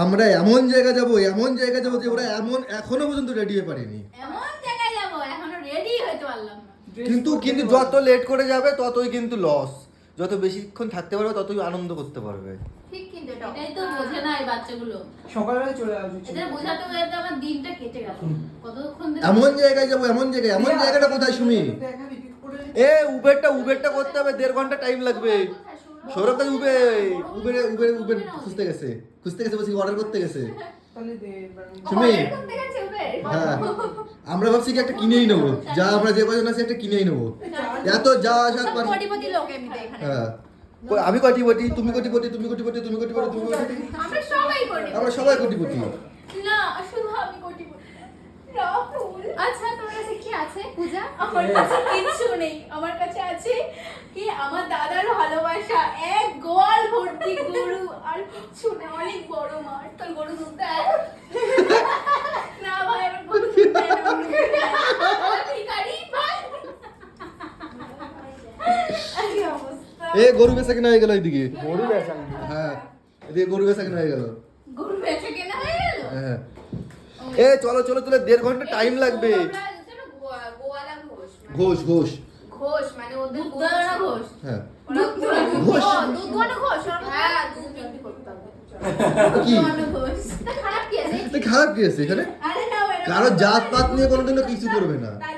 আমরা এমন জায়গা যাবো যে ওরা এখনো পর্যন্ত রেডি হয়ে পারেনি। এমন জায়গায় যাবো এখনো রেডি হইতে পারলাম না। কিন্তু যত লেট করে যাবে ততই কিন্তু লস, যত বেশিক্ষণ থাকতে পারবে ততই আনন্দ করতে পারবে। ঠিক, কিন্তু এটাই তো বোঝে না এই বাচ্চাগুলো। সকালবেলা চলে আসবে। এদের বোঝাতে বোঝাতে আমার দিনটা কেটে গেল। কতক্ষণ ধরে এমন জায়গায় যাবো, এমন জায়গাটা কোথায় সুমি? উবেরটা করতে হবে, 1.5 ঘন্টা টাইম লাগবে। সৌরভ কাজ উবের খুঁজতে গেছে বলছি, অর্ডার করতে গেছে। সুমি, হ্যাঁ আমরা ভাবছি কি একটা কিনেই নেবো, যা আমরা যে কজন আছি একটা কিনেই নেবো। এত যা আসা কোটিপতি লোক এমনিতে এখানে। হ্যাঁ, আমি কোটিপতি, তুমি কোটিপতি, আমরা সবাই কোটিপতি। না শুধু আমি কোটিপতি। রাহুল, আচ্ছা তোমার কাছে কি আছে পূজা? আমার কাছে কিছু নেই, আমার কাছে আছে কি আমার দাদার ভালোবাসা, এক গোয়াল ভর্তি গরু, আর কিছু না। অনেক বড় মাঠ, তোর গরু দুধ দেয়? না ভাই, আমার গরু দুধ দেয় না। ভিখারি ভাই। কি অবস্থা! গরু বেচা কেনা হয়ে গেল এইদিকে। গরু বেচা। হ্যাঁ, এদিকে গরু বেচা কেনা হয়ে গেল। গরু বেচে কেনা হয়ে গেল? হ্যাঁ, চলো 1.5 ঘন্টা টাইম লাগবে। গোয়ালা ঘোষ ঘোষ মানে ওদের দুধওয়ালা ঘোষ। হ্যাঁ, ঘোষ দুধওয়ালা ঘোষ। হ্যাঁ, দুধ বিক্রি করতে হবে। কি দুধওয়ালা ঘোষ। তা খারাপ কি আছে? খারাপ কি আছে এখানে? আরে না, কারো জাত পাত নিয়ে কোনোদিনও কিছু করবে না। তার